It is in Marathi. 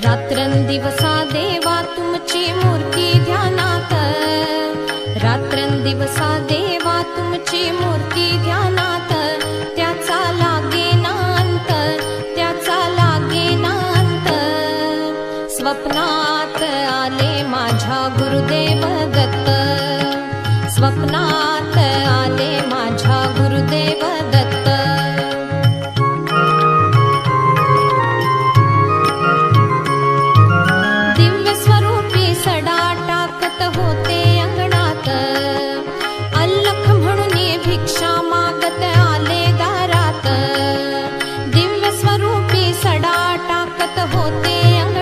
रात्रंदिवसा देवा तुमची मूर्ती ध्यानात, रात्रंदिवसा देवा तुमची मूर्ती ध्यानात, त्याचा लागेना अंत, त्याचा लागेना अंत. स्वप्नात आले माझ्या गुरुदेव दत्त, स्वप्नात